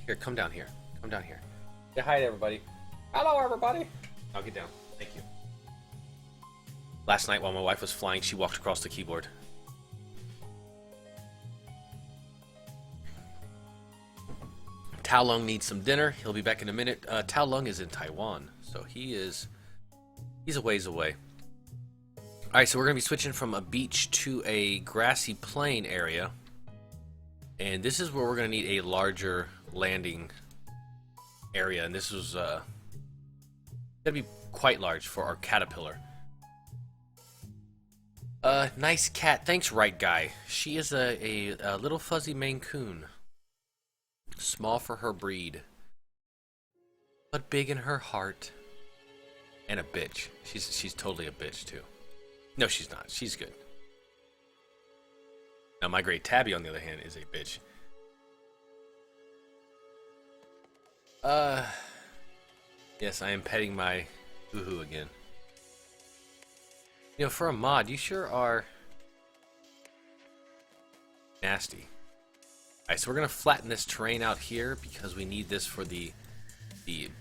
Here, come down here. Come down here. Say hi to everybody. Hello, everybody. I'll get down. Thank you. Last night while my wife was flying, she walked across the keyboard. Tao Lung needs some dinner. He'll be back in a minute. Tao Lung is in Taiwan, so he's a ways away. Alright, so we're going to be switching from a beach to a grassy plain area. And this is where we're going to need a larger landing area. And this was going to be quite large for our caterpillar. Nice cat. Thanks, right guy. She is a little fuzzy Maine Coon. Small for her breed, but big in her heart. And a bitch. She's totally a bitch too. No, she's not. She's good. Now, my great Tabby, on the other hand, is a bitch. Yes, I am petting my hoo-hoo again. You know, for a mod, you sure are nasty. Alright, so we're going to flatten this terrain out here because we need this for the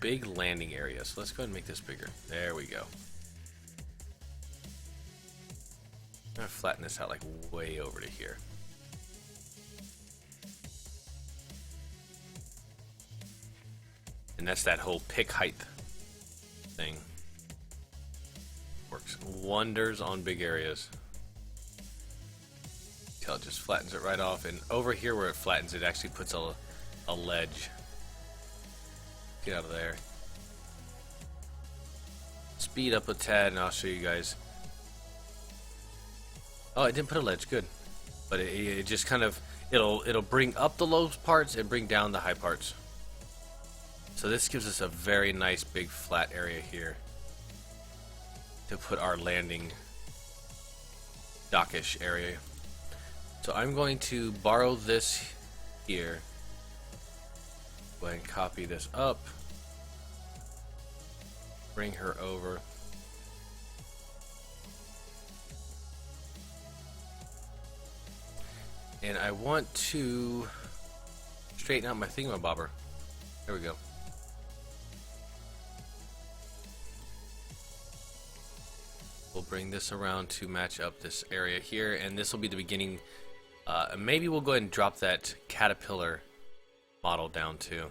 big landing area. So let's go ahead and make this bigger. There we go. I'm going to flatten this out like way over to here. And that's that whole pick height thing. Works wonders on big areas. Until it just flattens it right off. And over here where it flattens, it actually puts a ledge. Get out of there. Speed up a tad and I'll show you guys. Oh, it didn't put a ledge. Good. But it just kind of, it'll bring up the low parts and bring down the high parts. So this gives us a very nice big flat area here to put our landing dockish area. So I'm going to borrow this here. Go ahead and copy this up. Bring her over. And I want to straighten out my thingamabobber. There we go. We'll bring this around to match up this area here, and this will be the beginning. Maybe we'll go ahead and drop that caterpillar model down too.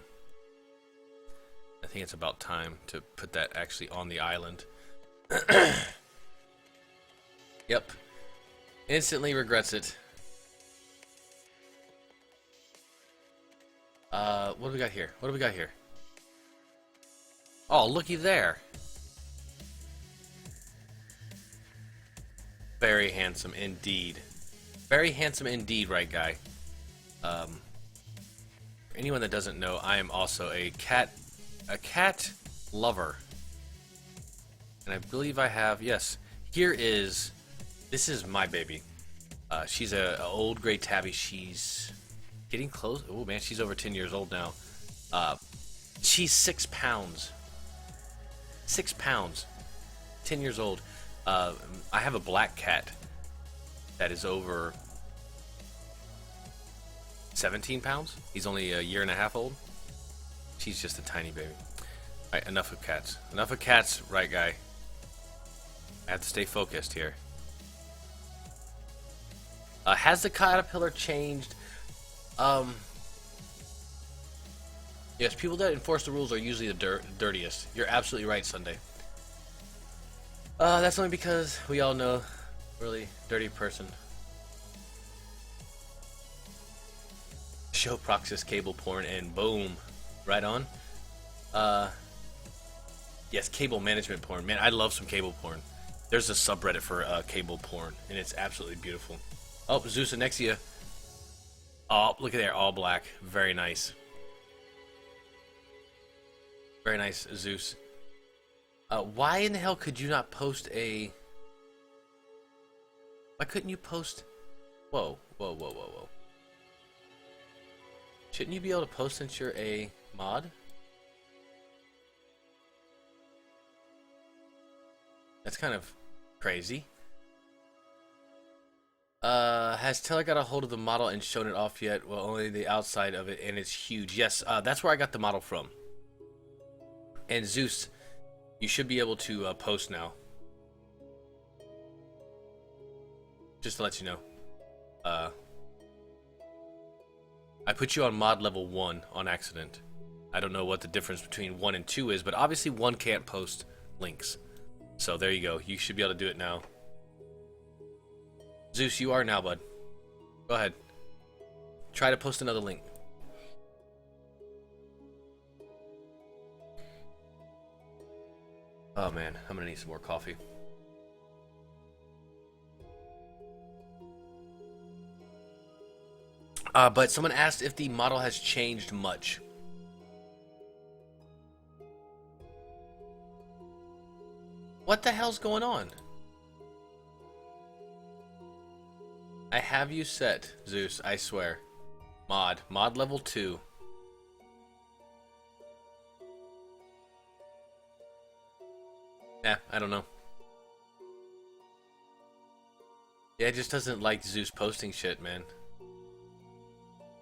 I think it's about time to put that actually on the island. Yep. Instantly regrets it. What do we got here? What do we got here? Oh, looky there. Very handsome indeed. Very handsome indeed, right guy. For anyone that doesn't know, I am also a cat lover. And I believe I have, yes, this is my baby. She's a old gray tabby. She's getting close. Oh man, she's over 10 years old now. She's 6 pounds. 6 pounds. 10 years old. I have a black cat that is over 17 pounds. He's only a year and a half old. She's just a tiny baby. Alright, enough of cats. Enough of cats, right guy. I have to stay focused here. Has the caterpillar changed? Yes, people that enforce the rules are usually the dirtiest. You're absolutely right, Sunday. That's only because we all know really dirty person. Show Proxys cable porn and boom, right on. Yes, cable management porn. Man, I love some cable porn. There's a subreddit for cable porn, and it's absolutely beautiful. Oh, Zeus Anexia. Oh, look at there, all black. Very nice. Very nice, Zeus. Why in the hell could you not post a... Why couldn't you post... Whoa, whoa, whoa, whoa, whoa. Shouldn't you be able to post since you're a mod? That's kind of crazy. Has Taylor got a hold of the model and shown it off yet? Well, only the outside of it, and it's huge. Yes, that's where I got the model from. And Zeus, you should be able to post now. Just to let you know. I put you on mod level 1 on accident. I don't know what the difference between 1 and 2 is, but obviously 1 can't post links. So there you go. You should be able to do it now. Zeus, you are now, bud. Go ahead. Try to post another link. Oh man, I'm gonna need some more coffee. But someone asked if the model has changed much. What the hell's going on? I have you set, Zeus, I swear. Mod level 2. Yeah, I don't know. Yeah, it just doesn't like Zeus posting shit, man.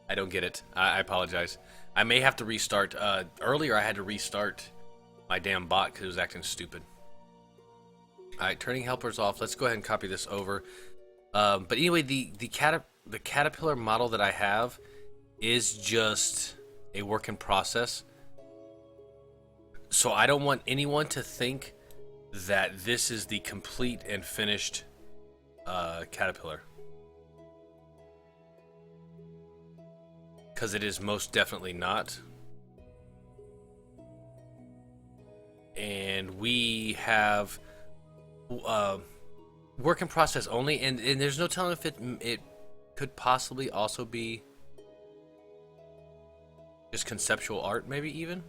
I don't get it. I apologize. I may have to restart. Earlier I had to restart my damn bot because it was acting stupid. Alright, turning helpers off. Let's go ahead and copy this over. But anyway, the Caterpillar model that I have is just a work in process. So I don't want anyone to think that this is the complete and finished Caterpillar. Because it is most definitely not. And we have work in process only, and there's no telling if it could possibly also be just conceptual art, maybe even.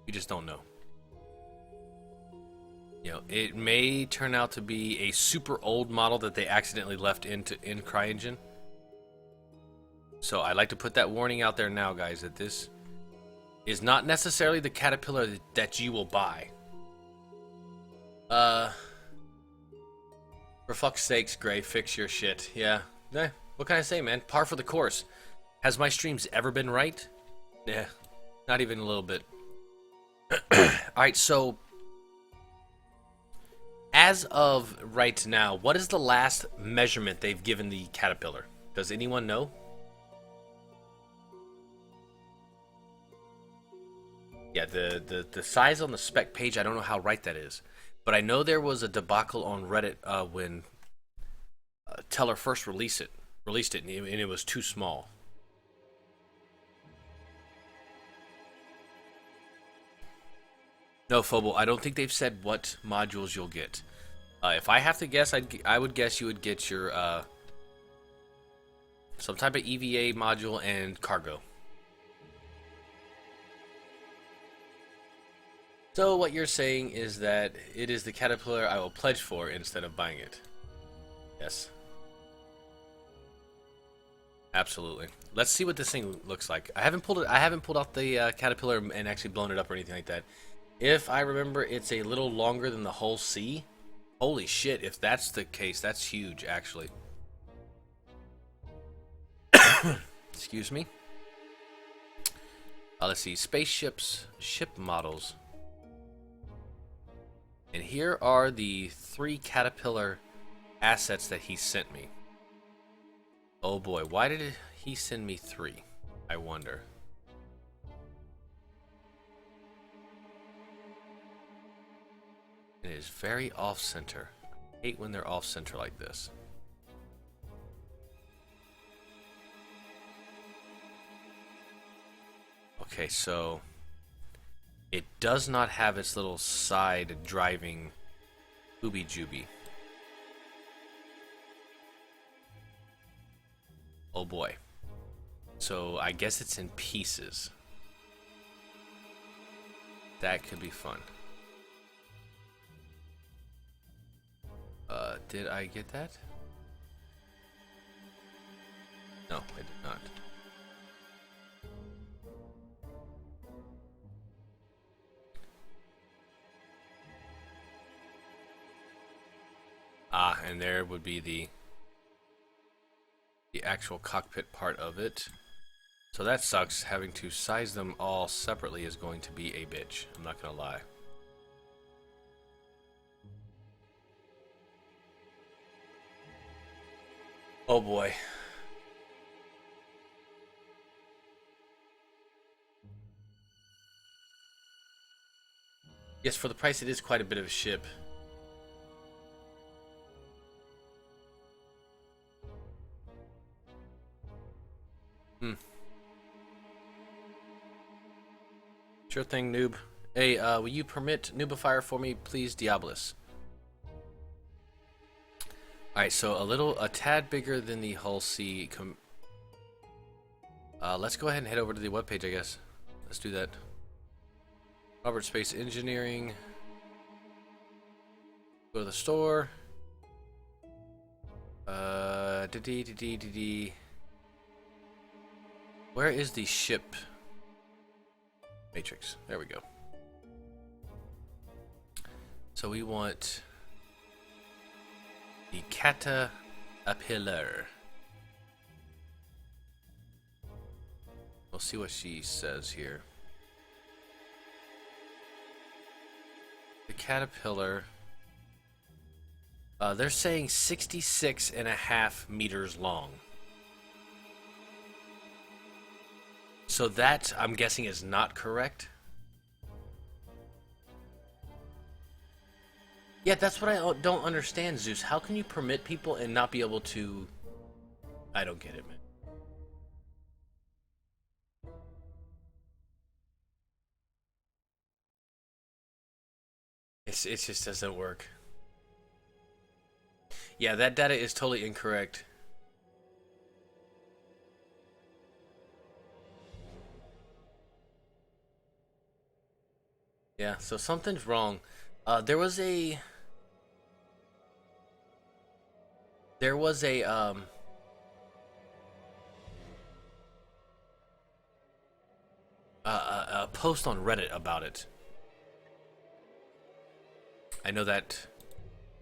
We just don't know. You know, it may turn out to be a super old model that they accidentally left in CryEngine. So I'd like to put that warning out there now, guys, that this is not necessarily the Caterpillar that you will buy. For fuck's sakes, Gray, fix your shit. Yeah. What can I say, man? Par for the course. Has my streams ever been right? Yeah. Not even a little bit. Alright, so as of right now, what is the last measurement they've given the Caterpillar? Does anyone know? Yeah, the size on the spec page, I don't know how right that is. But I know there was a debacle on Reddit when Teller first released it, and it was too small. No, Phobal, I don't think they've said what modules you'll get. If I have to guess, I would guess you would get your some type of EVA module and cargo. So what you're saying is that it is the Caterpillar I will pledge for instead of buying it. Yes. Absolutely. Let's see what this thing looks like. I haven't pulled out the Caterpillar and actually blown it up or anything like that. If I remember, it's a little longer than the whole C. Holy shit, if that's the case, that's huge, actually. Excuse me. Let's see. Spaceships, ship models. And here are the 3 Caterpillar assets that he sent me. Oh boy, why did he send me 3? I wonder. It is very off-center. I hate when they're off-center like this. Okay, so it does not have its little side driving ooby-jooby. Oh boy. So I guess it's in pieces. That could be fun. Did I get that? No, I did not. Ah, and there would be the actual cockpit part of it. So that sucks. Having to size them all separately is going to be a bitch. I'm not gonna lie. Oh boy. Yes, for the price, it is quite a bit of a ship. Hmm. Sure thing, noob. Hey, will you permit noobifier for me, please, Diabolus? Alright, so a tad bigger than the Hull C. Let's go ahead and head over to the webpage, I guess. Let's do that. Robert Space Engineering. Go to the store. Where is the ship matrix? There we go. So we want the Caterpillar. We'll see what she says here. The Caterpillar. They're saying 66.5 meters long. So that, I'm guessing, is not correct. Yeah, that's what I don't understand, Zeus. How can you permit people and not be able to... I don't get it, man. It just doesn't work. Yeah, that data is totally incorrect. Yeah, so something's wrong. There was a a post on Reddit about it. I know that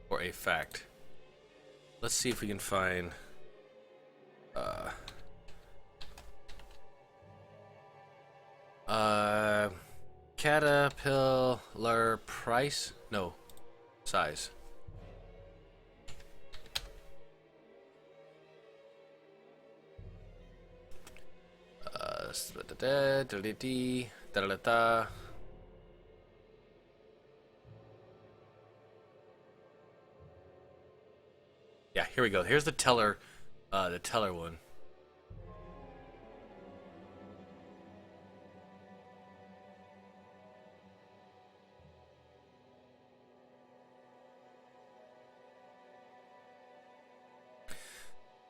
for a fact. Let's see if we can find Caterpillar price? No, size. Yeah, here we go. Here's the teller one.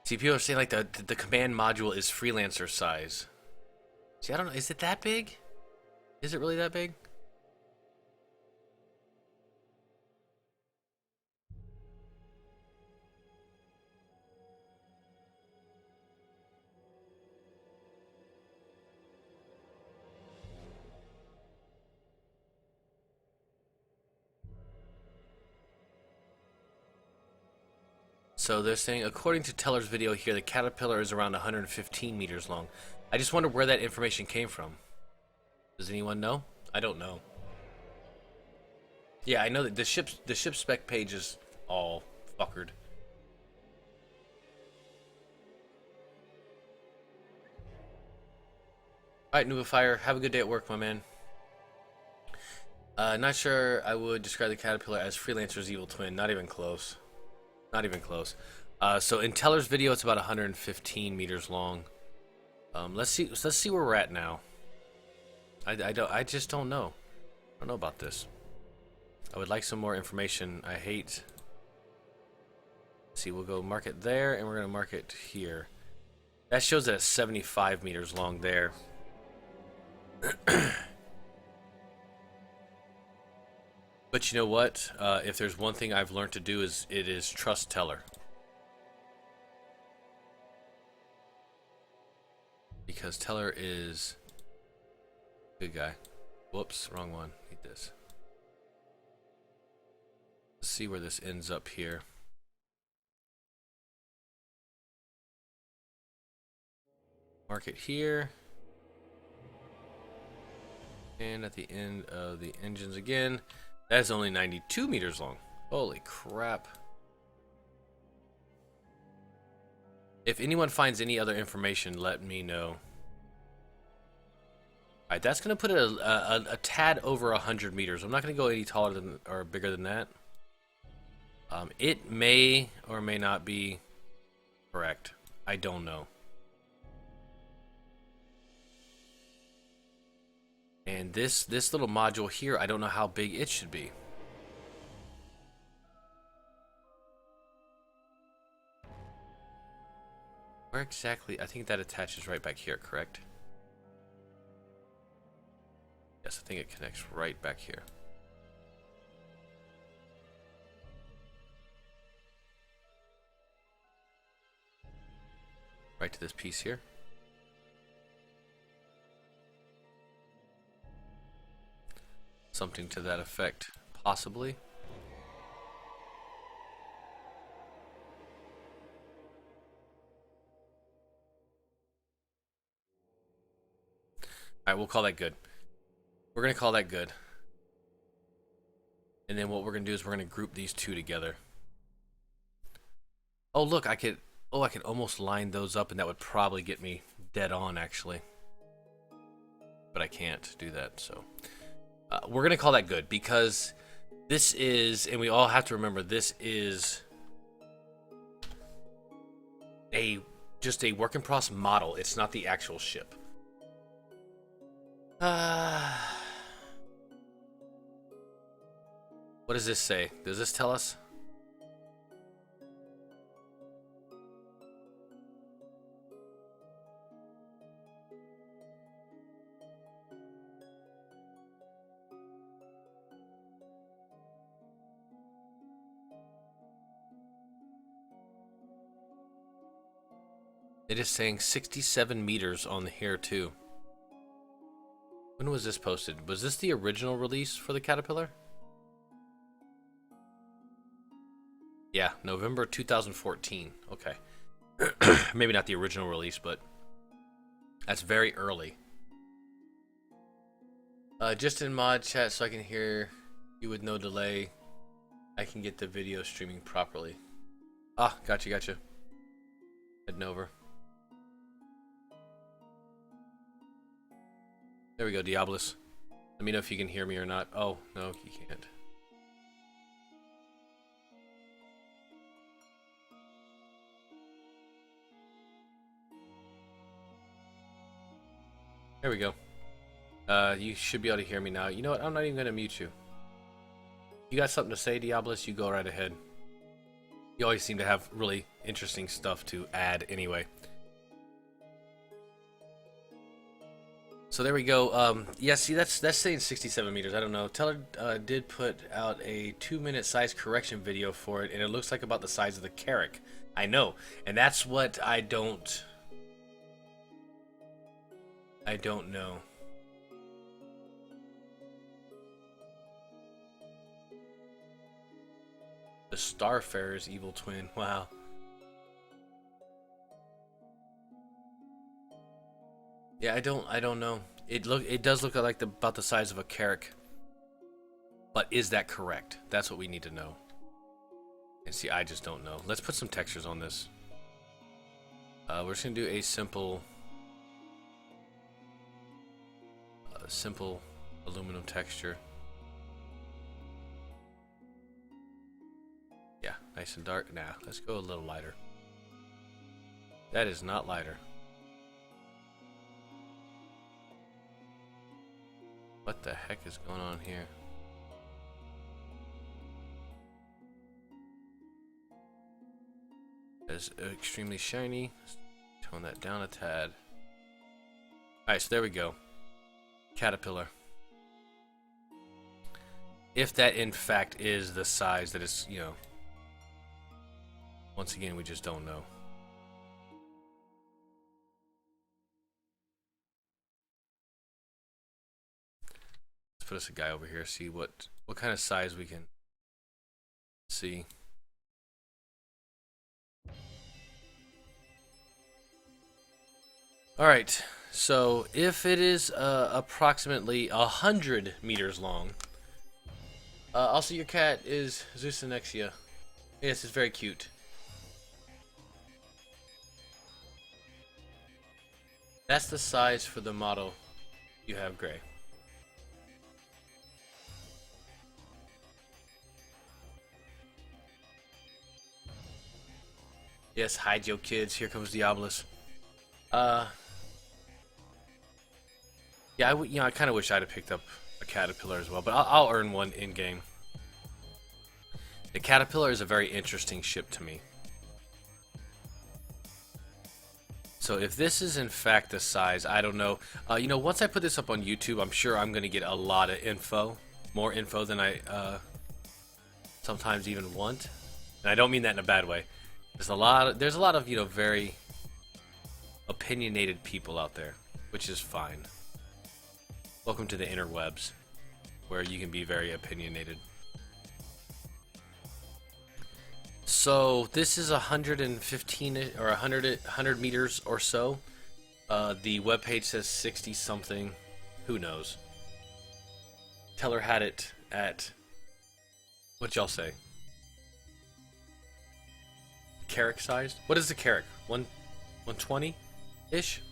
See, people are saying like the command module is freelancer size. See, I don't know. Is it that big? Is it really that big? So they're saying, according to Teller's video here, the caterpillar is around 115 meters long. I just wonder where that information came from. Does anyone know? I don't know. Yeah, I know that the ship spec page is all fuckered. Alright, Nubifier, have a good day at work, my man. Not sure I would describe the caterpillar as Freelancer's evil twin. Not even close. Not even close. So in Teller's video, it's about 115 meters long. Let's see where we're at now. I just don't know. I don't know about this. I would like some more information. I hate. Let's see, we'll go mark it there, and we're gonna mark it here. That shows it at 75 meters long there. But you know what? If there's one thing I've learned to do is trust Teller. Because Teller is a good guy. Whoops, wrong one. Need this. Let's see where this ends up here. Mark it here. And at the end of the engines again. That's only 92 meters long. Holy crap. If anyone finds any other information, let me know. Alright, that's going to put it a tad over 100 meters. I'm not going to go any taller than or bigger than that. It may or may not be correct. I don't know. And this little module here, I don't know how big it should be. Where exactly? I think that attaches right back here, correct? Yes, I think it connects right back here. Right to this piece here. Something to that effect, possibly. Alright, we'll call that good. We're going to call that good. And then what we're going to do is we're going to group these two together. Oh, look, I could almost line those up, and that would probably get me dead on, actually. But I can't do that, so. We're going to call that good, because this is, and we all have to remember, this is just a work in progress model. It's not the actual ship. What does this say? Does this tell us? It is saying 67 meters on here too. When was this posted? Was this the original release for the Caterpillar? Yeah, November 2014. Okay. Maybe not the original release, but that's very early. Just in mod chat so I can hear you with no delay. I can get the video streaming properly. Ah, gotcha. Heading over. There we go, Diabolus. Let me know if you can hear me or not. Oh, no, you can't. There we go. You should be able to hear me now. You know what? I'm not even going to mute you. You got something to say, Diabolus? You go right ahead. You always seem to have really interesting stuff to add anyway. So there we go. Yeah, see, that's saying 67 meters. I don't know. Teller did put out a 2-minute size correction video for it, and it looks like about the size of the Carrack. I know, and that's what I don't know. The Starfarer's evil twin. Wow. Yeah, I don't know. It does look like about the size of a Carrack. But is that correct? That's what we need to know. And see, I just don't know. Let's put some textures on this. We're just gonna do a simple aluminum texture. Yeah, nice and dark. Nah, let's go a little lighter. That is not lighter. What the heck is going on here? It's extremely shiny. Let's tone that down a tad. Alright, so there we go. Caterpillar. If that in fact is the size that is, you know, once again, we just don't know. Let's put us a guy over here, see what kind of size we can see. Alright, so if it is approximately 100 meters long, also your cat is Zeusanexia. Yes, it's very cute. That's the size for the model you have, Gray. Yes, hide your kids. Here comes Diabolus. Uh, yeah, I kind of wish I'd have picked up a caterpillar as well, but I'll earn one in game. The caterpillar is a very interesting ship to me. So if this is in fact the size, I don't know. Once I put this up on YouTube, I'm sure I'm going to get a lot of info, more info than I sometimes even want. And I don't mean that in a bad way. There's a lot of very opinionated people out there, which is fine. Welcome to the interwebs, where you can be very opinionated. So this is 115 or 100 meters or so. The webpage says 60 something. Who knows? Teller had it at, what y'all say? Carrack sized? What is the Carrack? 120 ish?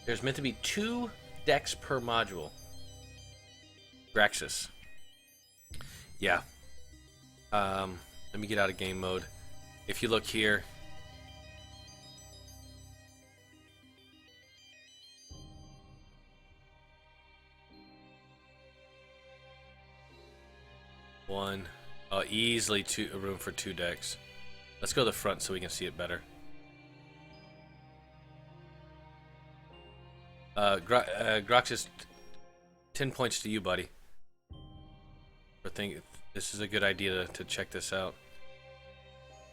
There's meant to be 2 decks per module. Graxus. Yeah. Let me get out of game mode. If you look here, easily a room for 2 decks. Let's go to the front so we can see it better. Graxus, 10 points to you, buddy. I think this is a good idea to check this out.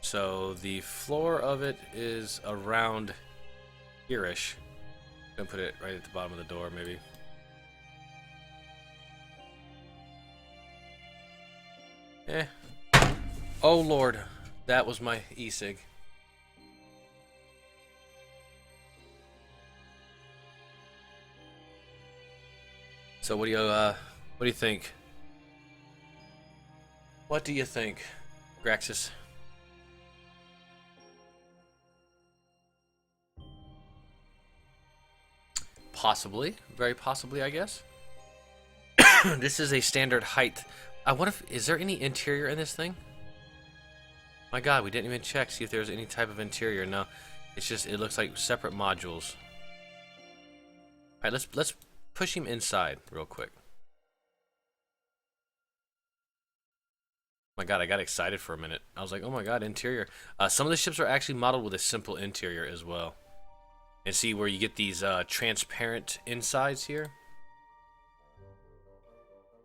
So the floor of it is around here-ish. I'm gonna put it right at the bottom of the door, maybe. Oh Lord, that was my e-cig. So what do you think? What do you think, Graxus? Possibly, very possibly, I guess. This is a standard height. I wonder is there any interior in this thing? My God, we didn't even check see if there's any type of interior. No, it's just it looks like separate modules. All right, let's push him inside real quick. My God, I got excited for a minute. I was like, oh my God, interior. Some of the ships are actually modeled with a simple interior as well. And see where you get these transparent insides here?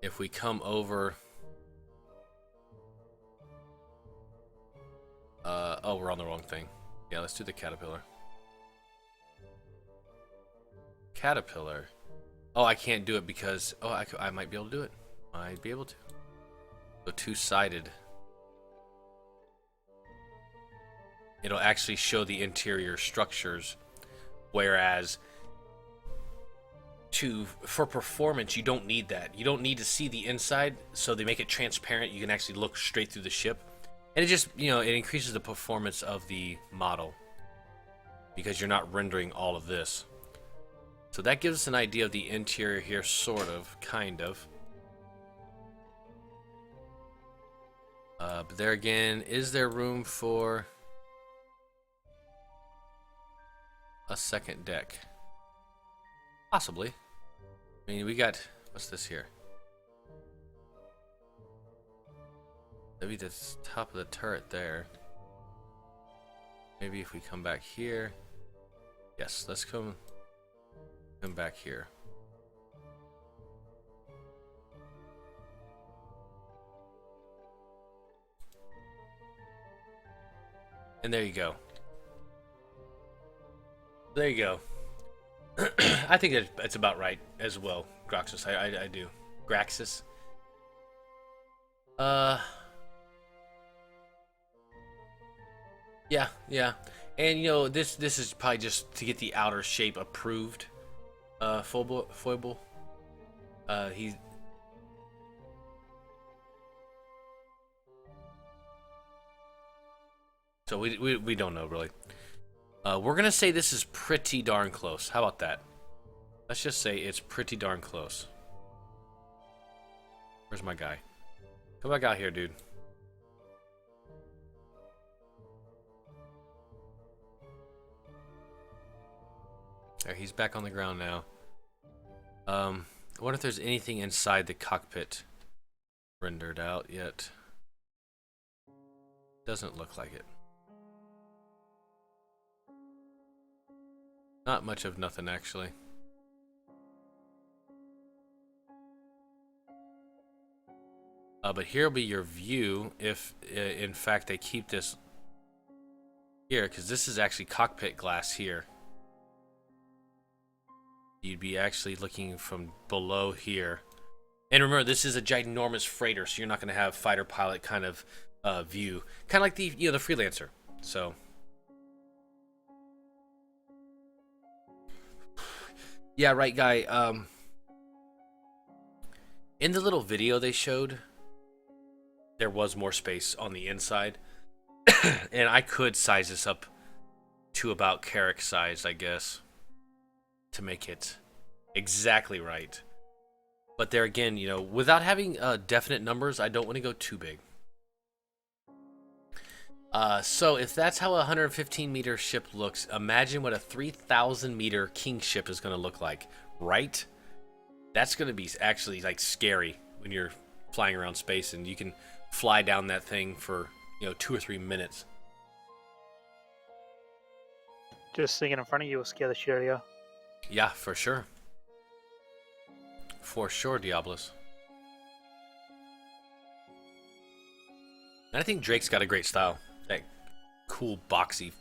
If we come over... oh, we're on the wrong thing. Yeah, let's do the caterpillar. Caterpillar. Oh, I can't do it because... Oh, I might be able to do it. Might be able to. So 2-sided. It'll actually show the interior structures. Whereas... for performance, you don't need that. You don't need to see the inside, so they make it transparent. You can actually look straight through the ship. And it just, it increases the performance of the model. Because you're not rendering all of this. So that gives us an idea of the interior here, sort of, kind of. But there again, is there room for a second deck? Possibly. I mean, we got, what's this here? Maybe the top of the turret there. Maybe if we come back here. Yes, let's come back here. And there you go. There you go. I think it's about right as well, Graxus. I do. Graxus. Yeah, yeah. And you know, this is probably just to get the outer shape approved. Foible. He. So we don't know really. We're gonna say this is pretty darn close. How about that? Let's just say it's pretty darn close. Where's my guy? Come back out here, dude. There, he's back on the ground now. I wonder if there's anything inside the cockpit rendered out yet. Doesn't look like it. Not much of nothing, actually. But here will be your view if, in fact, they keep this here, because this is actually cockpit glass here. You'd be actually looking from below here. And remember, this is a ginormous freighter, so you're not going to have fighter pilot kind of view. Kind of like the, the Freelancer. So... yeah, right, guy. In the little video they showed, there was more space on the inside. And I could size this up to about Carrack size, I guess, to make it exactly right. But there again, without having definite numbers, I don't want to go too big. So if that's how a 115 meter ship looks, imagine what a 3,000 meter king ship is going to look like, right? That's going to be actually like scary when you're flying around space and you can fly down that thing for, 2 or 3 minutes. Just seeing it in front of you will scare the shit out of you. Yeah, for sure. For sure, Diablos. And I think Drake's got a great style. That cool, boxy,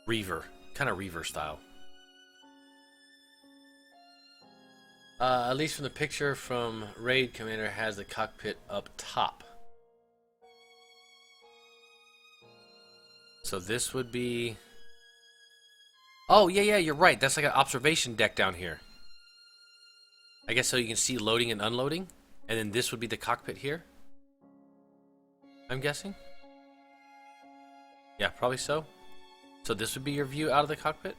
Reaver. Kind of Reaver style. At least from the picture from Raid, Commander has the cockpit up top. So this would be... oh, yeah, you're right. That's like an observation deck down here. I guess so you can see loading and unloading. And then this would be the cockpit here. I'm guessing. Yeah, probably so. So this would be your view out of the cockpit?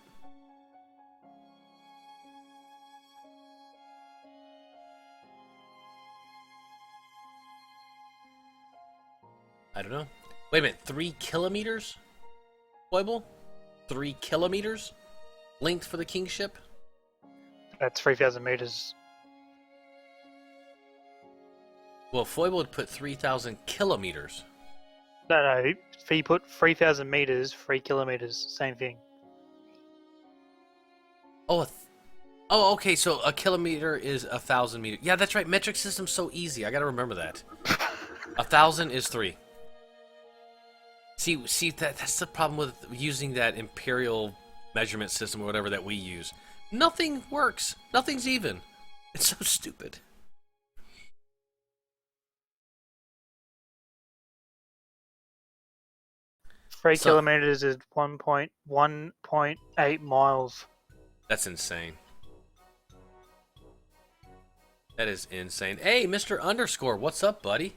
I don't know. Wait a minute, 3 kilometers? Foible? 3 kilometers? Length for the king ship? That's 3,000 meters. Well, Foible would put 3,000 kilometers. No. If you put 3,000 meters, 3 kilometers, same thing. Oh, oh, okay. So a kilometer is 1,000 meters. Yeah, that's right. Metric system's so easy. I gotta remember that. 1,000 is 3. See, that's the problem with using that imperial measurement system or whatever that we use. Nothing works. Nothing's even. It's so stupid. Three kilometers is 1.8 miles. That's insane. That is insane. Hey, Mr. Underscore, what's up, buddy?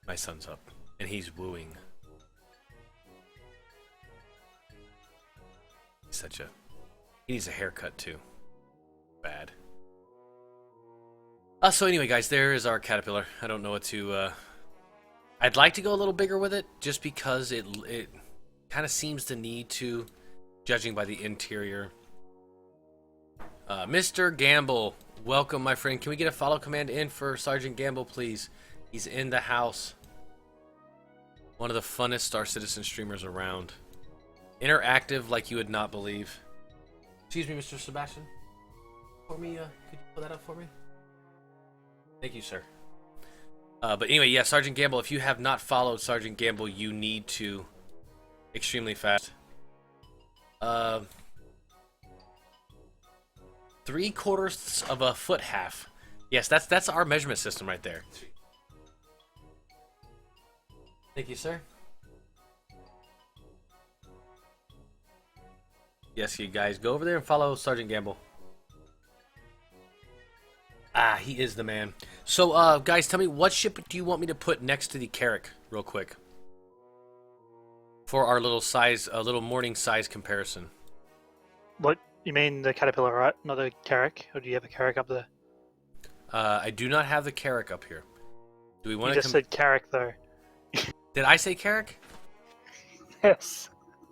My son's up, and he's wooing. He's he needs a haircut too. Bad. So anyway, guys, there is our caterpillar. I don't know what to. I'd like to go a little bigger with it, just because it kind of seems to need to, judging by the interior. Mr. Gamble, welcome, my friend. Can we get a follow command in for Sergeant Gamble, please? He's in the house. One of the funnest Star Citizen streamers around. Interactive like you would not believe. Excuse me, Mr. Sebastian. For me, could you pull that up for me? Thank you, sir. But anyway, yeah, Sergeant Gamble, if you have not followed Sergeant Gamble, you need to. Extremely fast. 3/4 of a foot half. Yes, that's our measurement system right there. Thank you, sir. Yes, you guys go over there and follow Sergeant Gamble. Ah, he is the man. So, guys, tell me, what ship do you want me to put next to the Carrack, real quick, for our little size, little morning size comparison? What you mean the caterpillar, right? Not the Carrack? Or do you have a Carrack up there? I do not have the Carrack up here. Do we You want to? just said Carrack though. Did I say Carrack? Yes.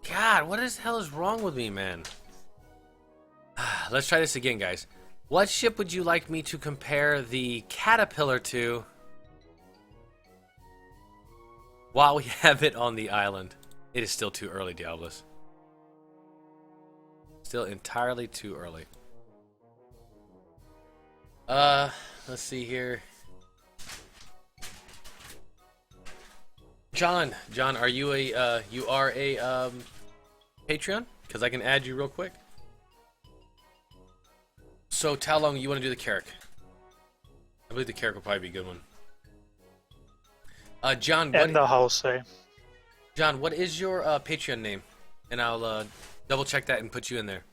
God, what the hell is wrong with me, man? Let's try this again, guys. What ship would you like me to compare the Caterpillar to while we have it on the island? It is still too early, Diablos. Still entirely too early. Let's see here. John, are you a Patreon? Because I can add you real quick. So, how long you want to do the Carrack? I believe the Carrack will probably be a good one. John, And the hull, so. John, what is your Patreon name? And I'll double check that and put you in there.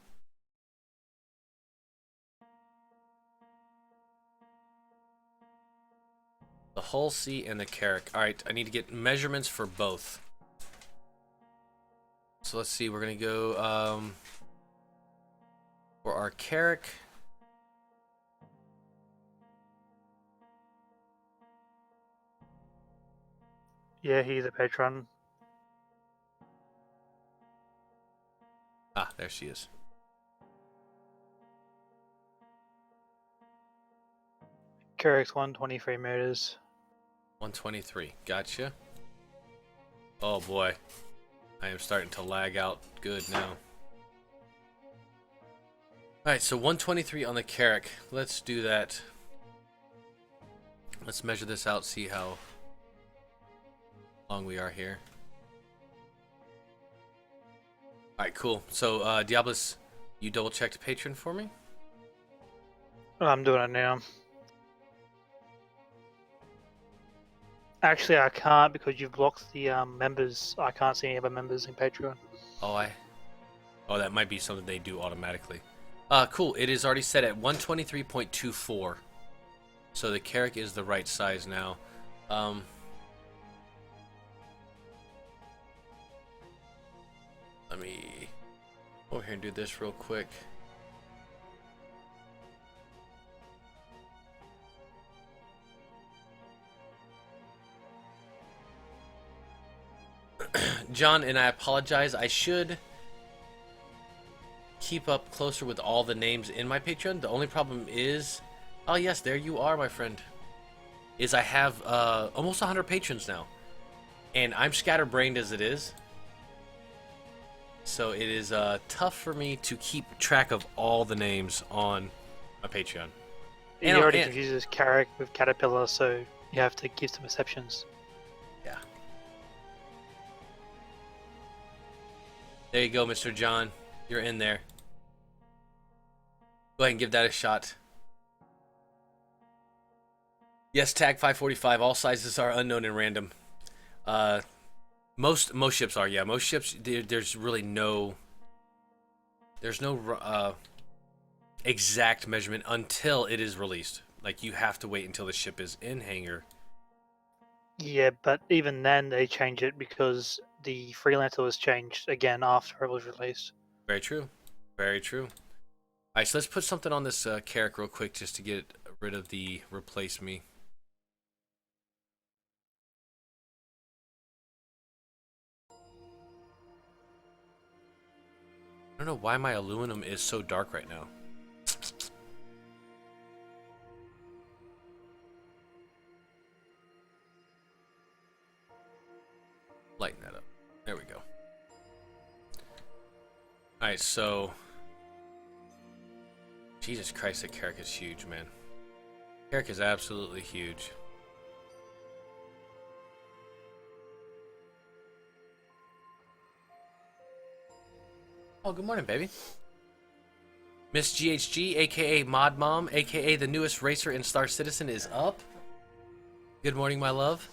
The Hull C and the Carrack. Alright, I need to get measurements for both. So let's see, we're gonna go for our Carrack. Yeah, he's a patron. Ah, there she is. Carrack's 123 meters. 123. Gotcha. Oh boy. I am starting to lag out good now. Alright, so 123 on the Carrack. Let's do that. Let's measure this out, see how long we are here. Alright, cool. So, Diablos, you double checked Patreon for me? I'm doing it now. Actually, I can't because you've blocked the members. I can't see any other members in Patreon. Oh, that might be something they do automatically. Cool. It is already set at 123.24. So the Carrack is the right size now. Let me go over here and do this real quick. John, and I apologize. I should keep up closer with all the names in my Patreon. The only problem is, oh yes, there you are, my friend. Is I have almost 100 patrons now, and I'm scatterbrained as it is. So it is tough for me to keep track of all the names on my Patreon. He already confuses Carrack with Caterpillar, so you have to give some exceptions. Yeah. There you go, Mr. John. You're in there. Go ahead and give that a shot. Yes, tag 545. All sizes are unknown and random. Most ships are, yeah. Most ships, there's really no exact measurement until it is released. Like, you have to wait until the ship is in hangar. Yeah, but even then they change it because the Freelancer was changed again after it was released. Very true. Very true. Alright, so let's put something on this Carrack real quick just to get rid of the replace me. I don't know why my aluminum is so dark right now. Lighten that up. There we go. Alright, so... Jesus Christ, that Carrack is huge, man. Carrack is absolutely huge. Oh, good morning, baby. Miss GHG, aka Mod Mom, aka the newest racer in Star Citizen, is up. Good morning, my love.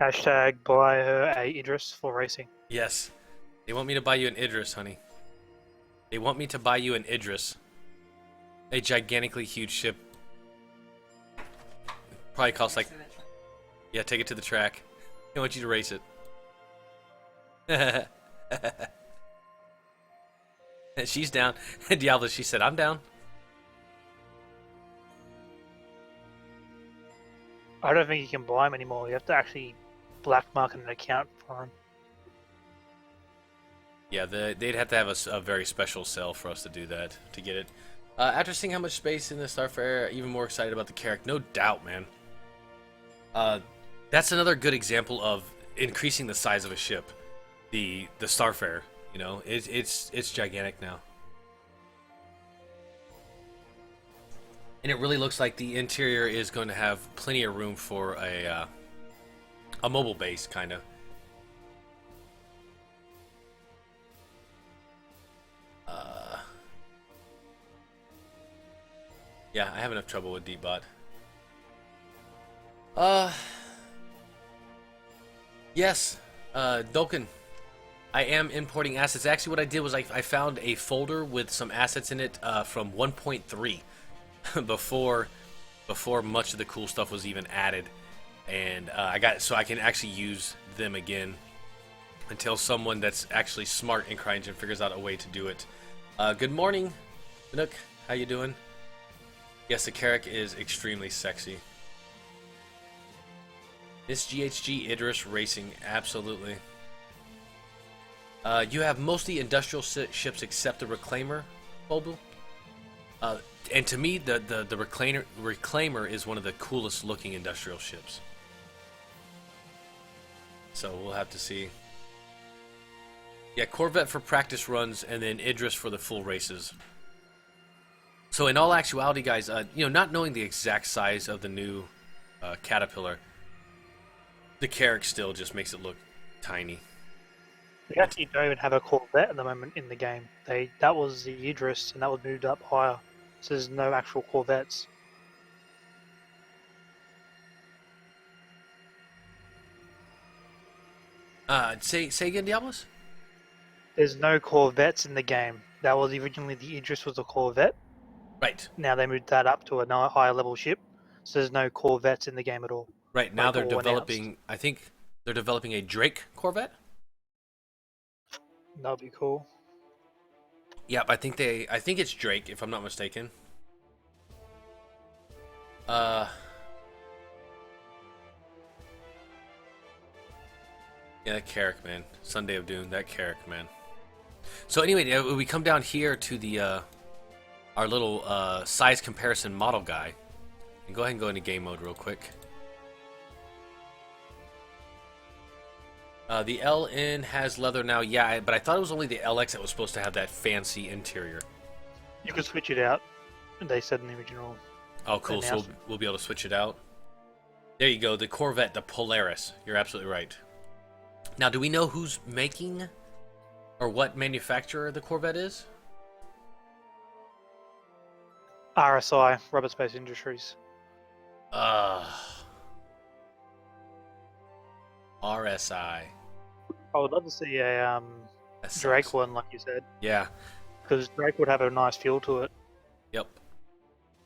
Hashtag buy her a Idris for racing. Yes. They want me to buy you an Idris, honey. They want me to buy you an Idris. A gigantically huge ship. Probably costs like... Yeah, take it to the track. I want you to race it. She's down. Diablo, she said, I'm down. I don't think you can buy him anymore. You have to actually black market an account for him. Yeah, they'd have to have a very special sell for us to do that, to get it. After seeing how much space in the Starfare, even more excited about the Carrack. No doubt, man. That's another good example of increasing the size of a ship. The Starfare, you know, it's gigantic now. And it really looks like the interior is going to have plenty of room for a mobile base, kind of. Yeah, I have enough trouble with Deepbot. Yes, Dolkin. I am importing assets. Actually, what I did was I found a folder with some assets in it from 1.3 before much of the cool stuff was even added, and I got so I can actually use them again until someone that's actually smart in CryEngine figures out a way to do it. Good morning, Nook. How you doing? Yes, the Carrack is extremely sexy. Miss GHG Idris Racing, absolutely. You have mostly industrial ships except the Reclaimer, Bobu. And to me, the Reclaimer is one of the coolest looking industrial ships. So we'll have to see. Yeah, Corvette for practice runs, and then Idris for the full races. So in all actuality, guys, you know, not knowing the exact size of the new Caterpillar, the Carrack still just makes it look tiny. They actually don't even have a Corvette at the moment in the game. That was the Idris, and that was moved up higher. So there's no actual Corvettes. Say again, Diablos? There's no Corvettes in the game. That was originally the Idris was a Corvette. Right. Now they moved that up to a higher level ship. So there's no Corvettes in the game at all. Right, now Like, they're all developing, announced. I think they're developing a Drake Corvette? That'd be cool. Yep, I think it's Drake, if I'm not mistaken. Yeah, that Carrack, man. Sunday of Doom, that Carrack, man. So anyway, we come down here to the our little size comparison model guy. And go ahead and go into game mode real quick. The LN has leather now, yeah, but I thought it was only the LX that was supposed to have that fancy interior. You could switch it out. They said in the original. Oh, cool. So we'll be able to switch it out. There you go. The Corvette, the Polaris. You're absolutely right. Now, do we know who's making or what manufacturer the Corvette is? RSI, Robert Space Industries. RSI. I would love to see a That sucks. Drake one, like you said, Yeah. because Drake would have a nice feel to it. Yep.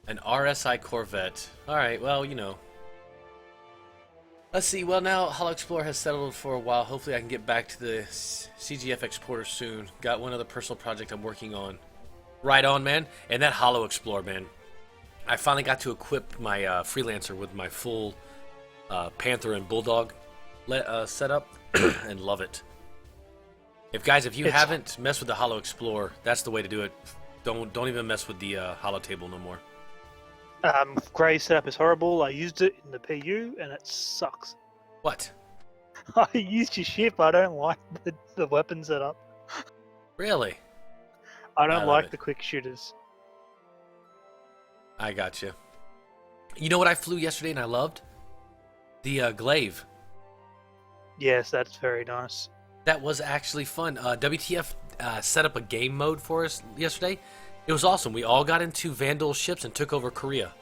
An RSI Corvette. Alright, well, you know. Let's see. Well, now Hollow Explorer has settled for a while. Hopefully I can get back to the CGF Exporter soon. Got one other personal project I'm working on. Right on, man. And that Hollow Explorer, man. I finally got to equip my Freelancer with my full Panther and Bulldog setup, and love it. If you haven't messed with the Hollow Explorer, that's the way to do it. Don't even mess with the Hollow Table no more. Grey setup is horrible. I used it in the PU and it sucks. What? I used your ship. I don't like the weapon setup. Really? I I don't love like it. the quick shooters. I got you. You know what I flew yesterday and I loved? The Glaive. Yes, that's very nice. That was actually fun. WTF set up a game mode for us yesterday, It was awesome. We all got into Vandal ships and took over Korea.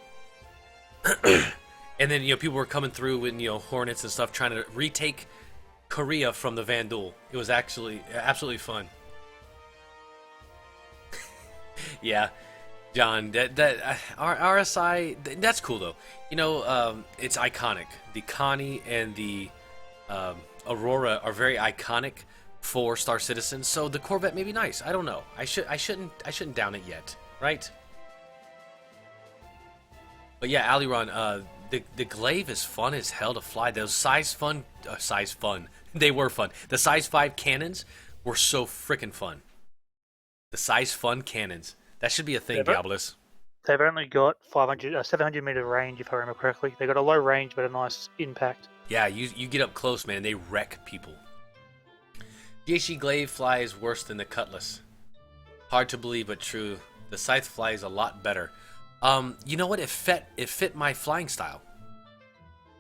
And then, people were coming through with, Hornets and stuff trying to retake Korea from the Vandal. It was actually absolutely fun. Yeah, John, RSI, that's cool though. It's iconic. The Connie and the Aurora are very iconic for Star Citizen, so the Corvette may be nice. I don't know. I shouldn't down it yet, right? But yeah, Aliron, the Glaive is fun as hell to fly. Those size fun, they were fun. The size 5 cannons were so freaking fun. The size fun cannons. That should be a thing, Diabolus. They've only got 700 meter range, if I remember correctly. They got a low range, but a nice impact. Yeah, you get up close, man, and they wreck people. GHG Glaive flies worse than the Cutlass. Hard to believe, but true. The Scythe flies a lot better. You know what? It fit my flying style.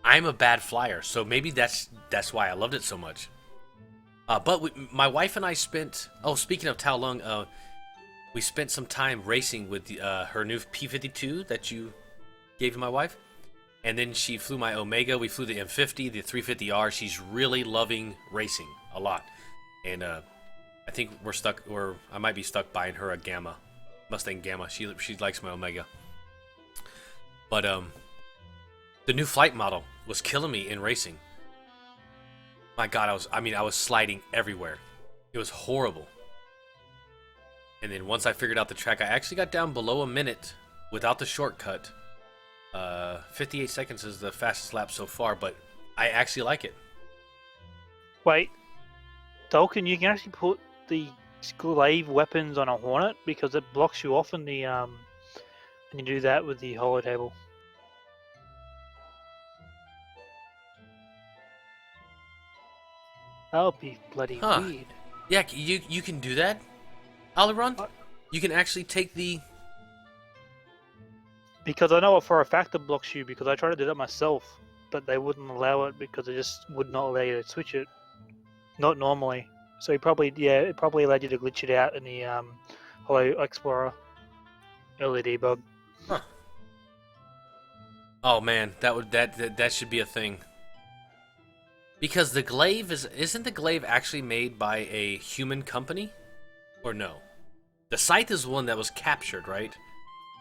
I'm a bad flyer, so maybe that's why I loved it so much. But my wife and I spent... Oh, speaking of Tao Lung, we spent some time racing with her new P-52 that you gave to my wife. And then she flew my Omega. We flew the M50, the 350R. She's really loving racing a lot. And I think we're stuck, or I might be stuck buying her a Gamma. Mustang Gamma. She likes my Omega. But the new flight model was killing me in racing. My God, I was sliding everywhere. It was horrible. And then once I figured out the track, I actually got down below a minute without the shortcut. 58 seconds is the fastest lap so far, but I actually like it. Wait, Dolkin, you can actually put the Glaive weapons on a Hornet because it blocks you off in the and you do that with the holo table. That would be bloody weird. Yeah, you can do that, Aliron? You can actually take the... Because I know for a fact it blocks you, because I tried to do that myself, but they wouldn't allow it because it just would not allow you to switch it. Not normally. So it probably allowed you to glitch it out in the Holo Explorer early debug. Huh. Oh man, that should be a thing. Because the Glaive isn't the Glaive actually made by a human company? Or no? The Scythe is one that was captured, right?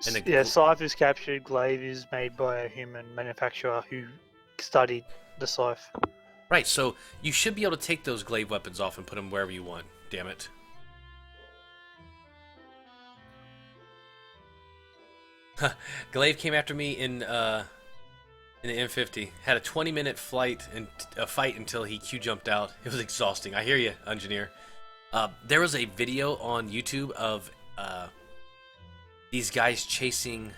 And Scythe is captured, Glaive is made by a human manufacturer who studied the Scythe. Right, so you should be able to take those Glaive weapons off and put them wherever you want, damn it. Glaive came after me in the M50. Had a 20-minute fight until he Q-jumped out. It was exhausting. I hear you, engineer. There was a video on YouTube of these guys chasing...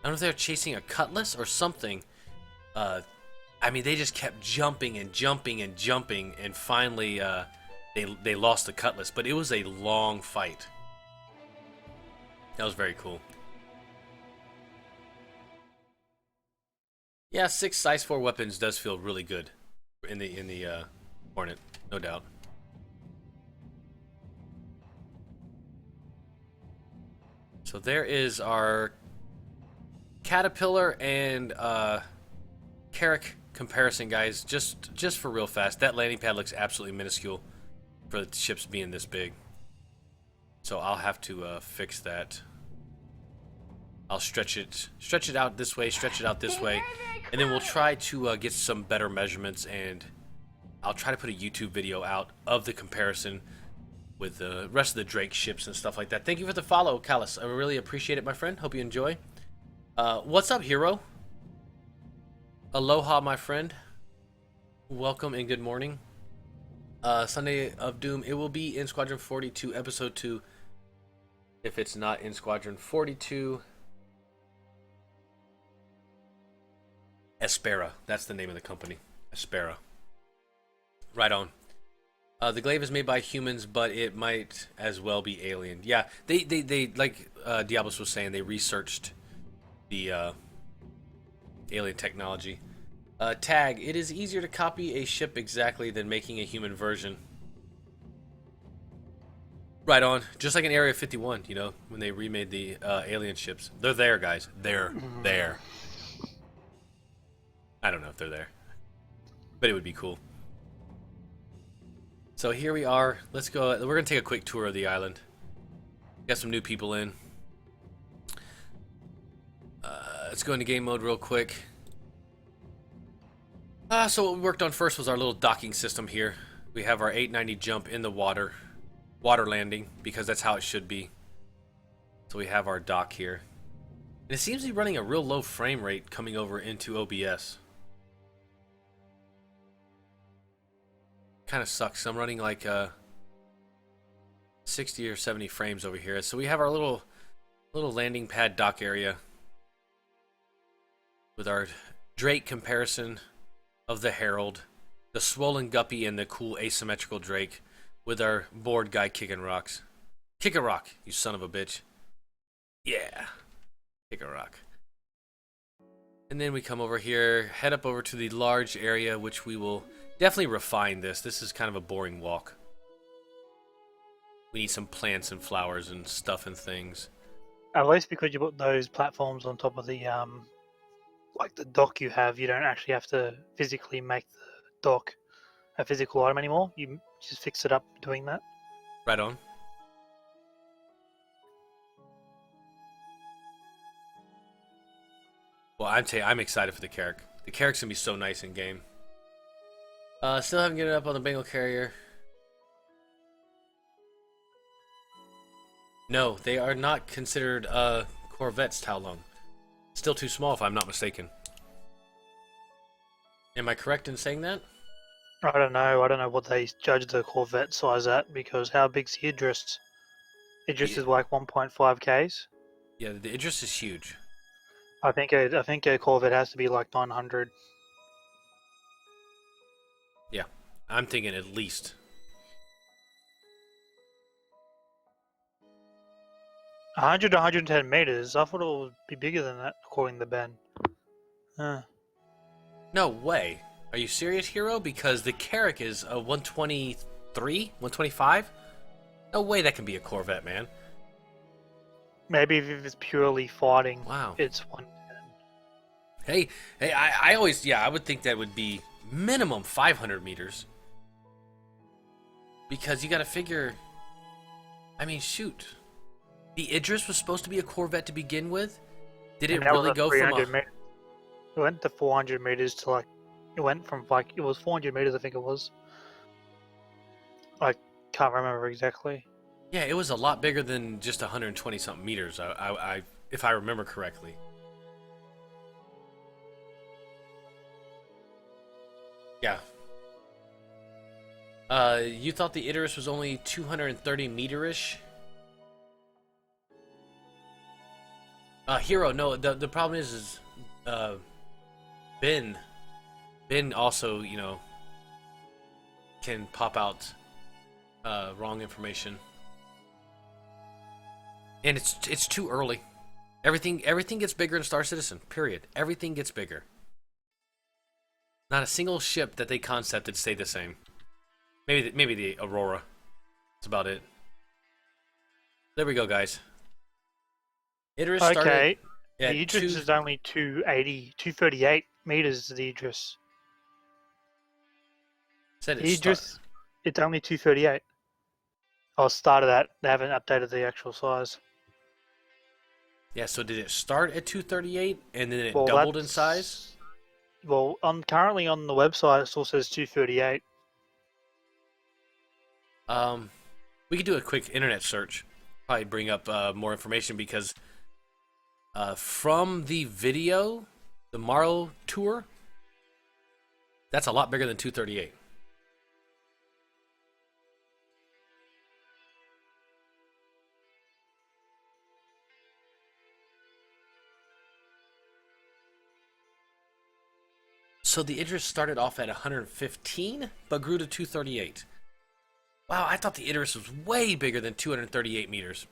I don't know if they were chasing a Cutlass or something. I mean, they just kept jumping and jumping and jumping, and finally they lost the Cutlass. But it was a long fight. That was very cool. Yeah, 6 size 4 weapons does feel really good in the Hornet, no doubt. So there is our Caterpillar and Carrack comparison, guys. Just for real fast, that landing pad looks absolutely minuscule for the ships being this big. So I'll have to fix that. I'll stretch it out this way, stretch it out this way, and then we'll try to get some better measurements, and I'll try to put a YouTube video out of the comparison with the rest of the Drake ships and stuff like that. Thank you for the follow, Callus. I really appreciate it, my friend. Hope you enjoy. What's up, Hero? Aloha, my friend. Welcome and good morning. Sunday of Doom. It will be in Squadron 42, Episode 2. If it's not in Squadron 42... Espera. That's the name of the company. Espera. Right on. The Glaive is made by humans, but it might as well be alien. Yeah, they like Diablos was saying, they researched the alien technology. Tag, it is easier to copy a ship exactly than making a human version. Right on. Just like in Area 51, you know, when they remade the alien ships. They're there, guys. They're there. I don't know if they're there, but it would be cool. So here we are. Let's go. We're going to take a quick tour of the island. Got some new people in. Let's go into game mode real quick. So what we worked on first was our little docking system here. We have our 890 jump in the water landing, because that's how it should be. So we have our dock here. And it seems to be running a real low frame rate coming over into OBS. Kind of sucks. I'm running like 60 or 70 frames over here. So we have our little landing pad dock area with our Drake comparison of the Herald, the swollen guppy, and the cool asymmetrical Drake, with our board guy kicking rocks. Kick a rock, you son of a bitch. Yeah. Kick a rock. And then we come over here, head up over to the large area, which we will definitely refine this. This is kind of a boring walk. We need some plants and flowers and stuff and things. At least because you put those platforms on top of the like the dock you have, you don't actually have to physically make the dock a physical item anymore. You just fix it up doing that. Right on. Well, I'm excited for the Carrack. The Carrack's gonna be so nice in game. Still haven't given up on the Bengal carrier. No, they are not considered Corvettes, Tao Lung. Still too small, if I'm not mistaken. Am I correct in saying that? I don't know. I don't know what they judge the Corvette size at, because how big's the Idris? Idris is like 1.5 Ks. Yeah, the Idris is huge. I think a Corvette has to be like 900. Yeah, I'm thinking at least. 100 to 110 meters. I thought it would be bigger than that, according to Ben. No way. Are you serious, Hero? Because the Carrack is a 123, 125? No way that can be a Corvette, man. Maybe if it's purely fighting, Wow. it's 110. Hey, I always, I would think that would be minimum 500 meters. Because you gotta figure, I mean, shoot. The Idris was supposed to be a Corvette to begin with? Did it really go from a... meters. It went to 400 meters to like, it went from like, it was 400 meters I think it was. I can't remember exactly. Yeah, it was a lot bigger than just 120 something meters, if I remember correctly. Yeah. You thought the Idris was only 230 meter-ish? Hero, no, the problem is Ben also, you know, can pop out wrong information. And it's too early. Everything gets bigger in Star Citizen, period. Everything gets bigger. Not a single ship that they concepted stayed the same. Maybe the Aurora. That's about it. There we go, guys. Idris started the Idris is only 238 meters, the Idris. Said The Idris, it's only 238. Oh, started at, they haven't updated the actual size. Yeah, so did it start at 238 and then it doubled in size? Well, currently on the website it still says 238. We could do a quick internet search. Probably bring up more information, because from the video, the Morrow tour, that's a lot bigger than 238. So the Idris started off at 115, but grew to 238. Wow, I thought the Idris was way bigger than 238 meters.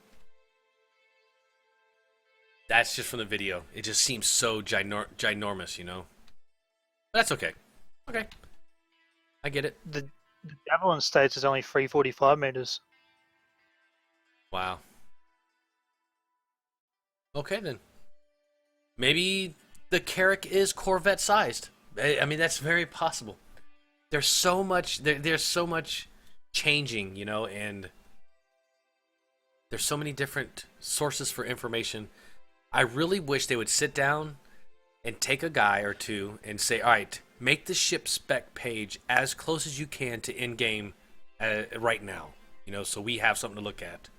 That's just from the video. It just seems so ginormous, you know? But that's okay. Okay. I get it. The Javelin states is only 345 meters. Wow. Okay then. Maybe the Carrack is Corvette sized. I mean, that's very possible. There's so much. There's so much changing, and there's so many different sources for information. I really wish they would sit down and take a guy or two and say, all right, make the ship spec page as close as you can to in-game right now, so we have something to look at.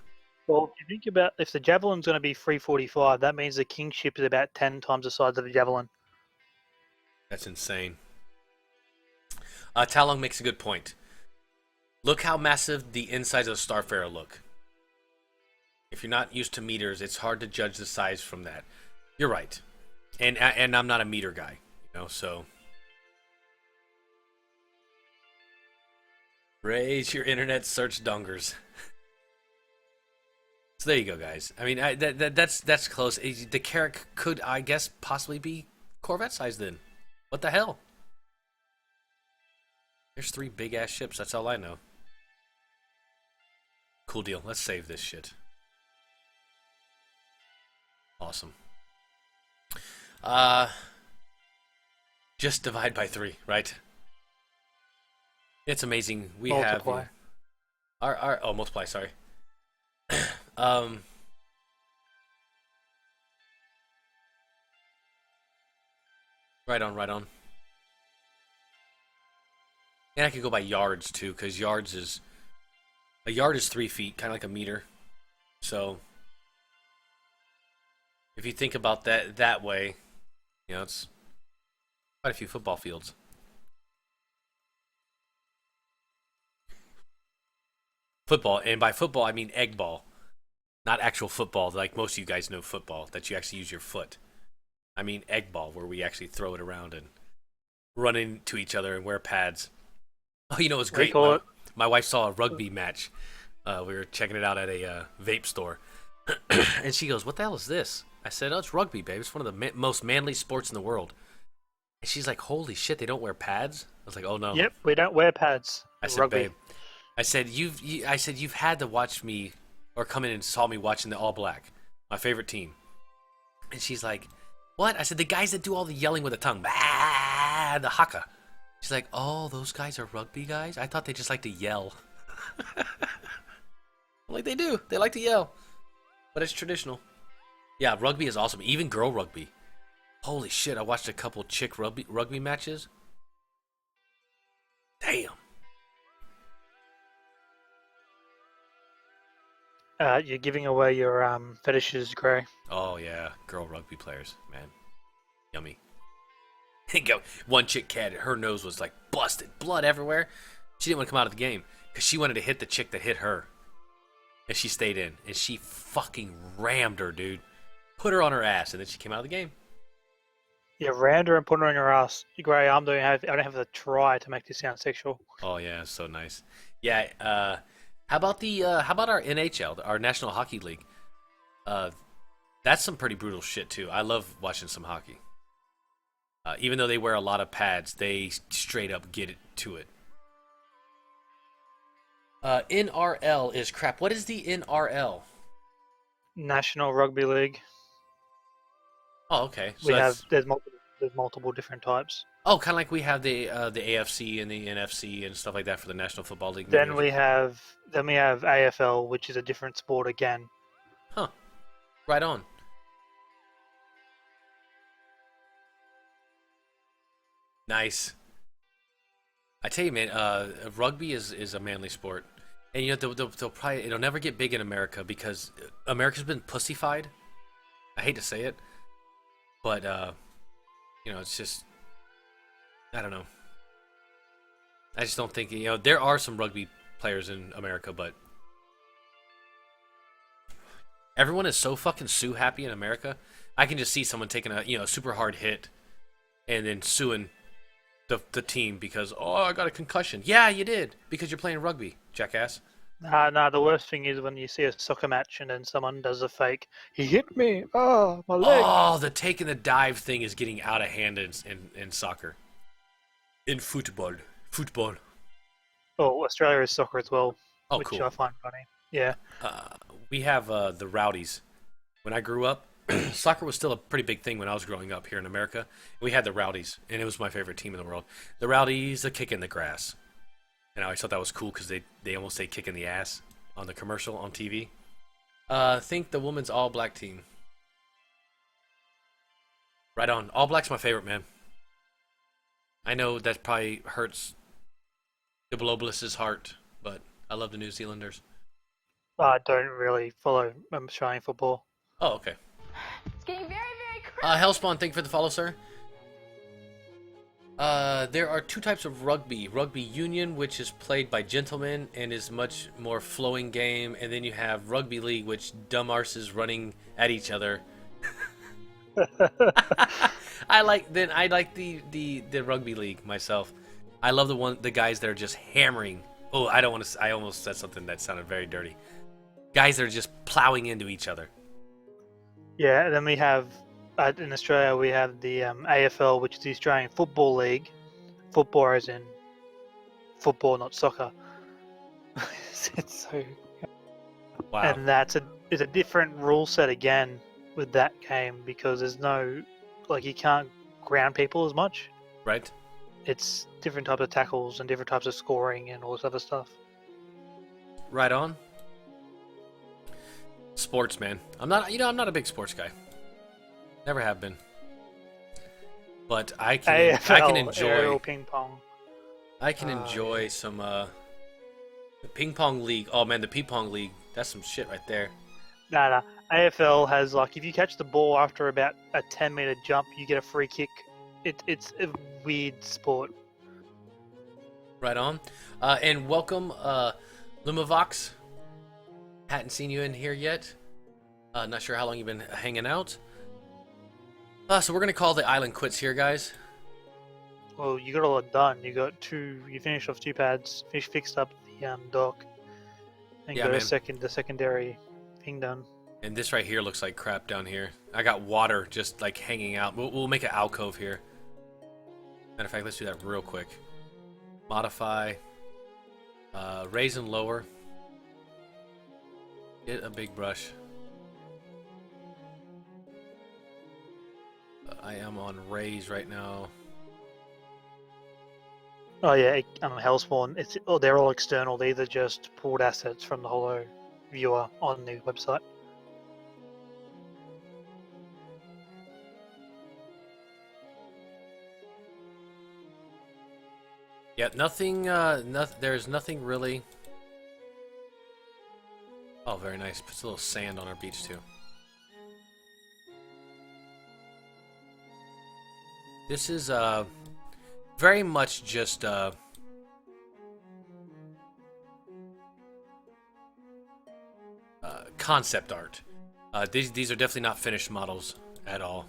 Well, if you think about if the Javelin's going to be 345, that means the Kingship is about 10 times the size of the Javelin. That's insane. Talong makes a good point. Look how massive the insides of Starfarer look. If you're not used to meters, it's hard to judge the size from that. You're right. And I'm not a meter guy, so... Raise your internet search dongers. So there you go, guys. I mean, that's close. The Carrack could, I guess, possibly be Corvette size then. What the hell? There's 3 big-ass ships. That's all I know. Cool deal. Let's save this shit. Awesome. Just divide by 3, right? It's amazing. We Multiply. have multiply. Sorry. Right on. And I could go by yards too, because a yard is 3 feet, kind of like a meter. So if you think about that way, it's quite a few football fields. Football, and by football I mean egg ball, not actual football like most of you guys know football, that you actually use your foot. I mean egg ball, where we actually throw it around and run into each other and wear pads. Oh, it was great. My wife saw a rugby match. We were checking it out at a vape store, and she goes, "What the hell is this?" I said, "Oh, it's rugby, babe. It's one of the most manly sports in the world." And she's like, "Holy shit, they don't wear pads?" I was like, "Oh no." Yep, we don't wear pads. I said, rugby. "Babe," I said, you've had to watch me or come in and saw me watching the All Black, my favorite team." And she's like, "What?" I said, "The guys that do all the yelling with the tongue, bah, the haka." She's like, "Oh, those guys are rugby guys? I thought they just like to yell." I'm like, they do. They like to yell, but it's traditional. Yeah, rugby is awesome. Even girl rugby. Holy shit! I watched a couple chick rugby matches. Damn. You're giving away your fetishes, Gray. Oh yeah, girl rugby players, man, yummy. Go. One chick cat, her nose was like busted, blood everywhere. She didn't want to come out of the game because she wanted to hit the chick that hit her, and she stayed in. And she fucking rammed her, dude. Put her on her ass, and then she came out of the game. You rammed her and put her on your ass. Gray, I don't have to try to make this sound sexual. Oh yeah, so nice. Yeah. How about our NHL, our National Hockey League? That's some pretty brutal shit too. I love watching some hockey. Even though they wear a lot of pads, they straight up get it to it. NRL is crap. What is the NRL? National Rugby League. Oh, okay. So there's multiple different types. Oh, kind of like we have the AFC and the NFC and stuff like that for the National Football League. Then we have AFL, which is a different sport again. Huh. Right on. Nice. I tell you, man, rugby is a manly sport, and they'll probably, it'll never get big in America because America's been pussified. I hate to say it, but it's just, I don't know. I just don't think, there are some rugby players in America, but everyone is so fucking sue happy in America. I can just see someone taking a super hard hit and then suing the team because, oh, I got a concussion. Yeah, you did, because you're playing rugby, jackass. Nah, the worst thing is when you see a soccer match and then someone does a fake. He hit me. Oh, my leg. Oh, the take and the dive thing is getting out of hand in soccer. In football. Oh, Australia is soccer as well, Oh, which cool. I find funny. Yeah. Uh, we have the Rowdies. When I grew up, soccer was still a pretty big thing when I was growing up here in America. We had the Rowdies, and it was my favorite team in the world. The Rowdies, a kick in the grass. And I always thought that was cool because they almost say kick in the ass on the commercial on TV. Think the women's all black team. Right on. All black's my favorite, man. I know that probably hurts the Globalists' heart, but I love the New Zealanders. I don't really follow Australian football. Oh, okay. It's getting very, very crazy. Hellspawn, thank you for the follow, sir. There are two types of rugby. Rugby union, which is played by gentlemen and is much more flowing game, and then you have rugby league, which dumb arses running at each other. I like the rugby league myself. I love the guys that are just hammering. Oh, I don't want to. I almost said something that sounded very dirty. Guys that are just plowing into each other. Yeah, and then we have in Australia we have the AFL, which is the Australian Football League. Football as in football, not soccer. It's so. Wow. And that's a different rule set again with that game because there's no you can't ground people as much. Right. It's different types of tackles and different types of scoring and all this other stuff. Right on. Sports, man. I'm not a big sports guy. Never have been. But I can enjoy aerial ping pong. I can enjoy some the ping pong league. Oh man, the ping pong league. That's some shit right there. Nah. AFL has if you catch the ball after about a 10-meter jump, you get a free kick. It's a weird sport. Right on. And welcome, Lumavox. Hadn't seen you in here yet. Not sure how long you've been hanging out. So we're gonna call the island quits here, guys. Well, you got a lot done. You finished off 2 pads, fixed up the dock, and Yeah, got man. the secondary thing done. And this right here looks like crap down here. I got water just like hanging out. We'll make an alcove here. Matter of fact, let's do that real quick. Modify. Raise and lower. Get a big brush. I am on raise right now. Oh yeah, Hellspawn. They're all external. These are just pulled assets from the Holo viewer on the website. Yeah, nothing. There's nothing really. Oh, very nice. Puts a little sand on our beach too. This is very much just concept art. These are definitely not finished models at all.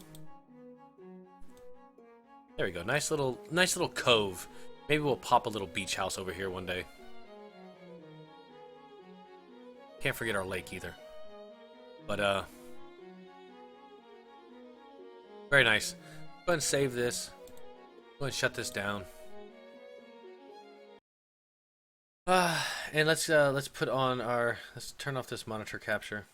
There we go. Nice little cove. Maybe we'll pop a little beach house over here one day. Can't forget our lake either. But very nice. Go ahead and save this. Go ahead and shut this down. And let's put on let's turn off this monitor capture.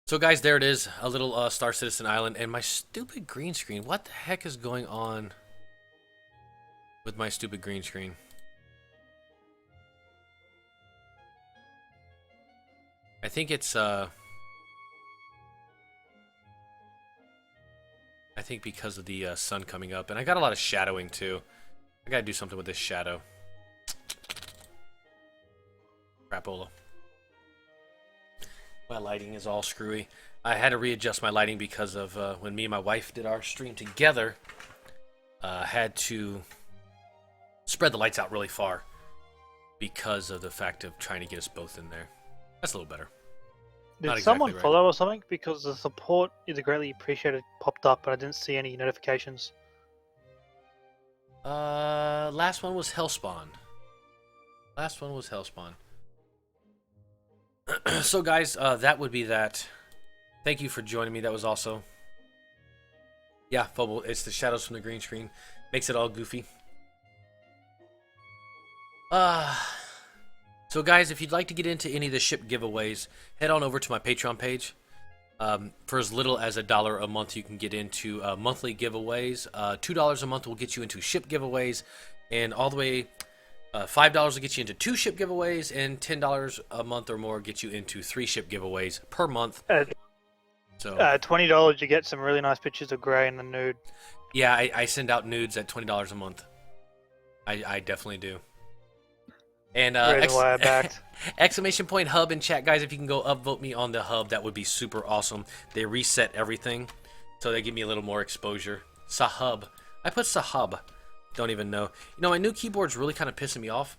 So guys, there it is, a little Star Citizen Island, and my stupid green screen. What the heck is going on with my stupid green screen? I think it's I think because of the sun coming up, and I got a lot of shadowing too. I gotta do something with this shadow. Crapola. My lighting is all screwy. I had to readjust my lighting because of when me and my wife did our stream together. Had to spread the lights out really far because of the fact of trying to get us both in there. That's a little better. Did Not someone exactly right. follow or something? Because the support is greatly appreciated popped up, but I didn't see any notifications. Last one was Hellspawn. Last one was Hellspawn. So guys, that would be that. Thank you for joining me. That was also. Yeah, Phobal, it's the shadows from the green screen. Makes it all goofy. So guys, if you'd like to get into any of the ship giveaways, head on over to my Patreon page. For as little as $1 a month, you can get into monthly giveaways. $2 a month will get you into ship giveaways, and all the way $5 will get you into 2 ship giveaways, and $10 a month or more get you into 3 ship giveaways per month. So $20 you get some really nice pictures of Grey and the nude. yeah, I send out nudes at $20 a month. I definitely do. And Reason why I backed. exclamation point hub in chat, guys. If you can go upvote me on the hub, that would be super awesome. They reset everything, so they give me a little more exposure. Sahub. I put Sahub. Don't even know. You know, my new keyboard's really kind of pissing me off.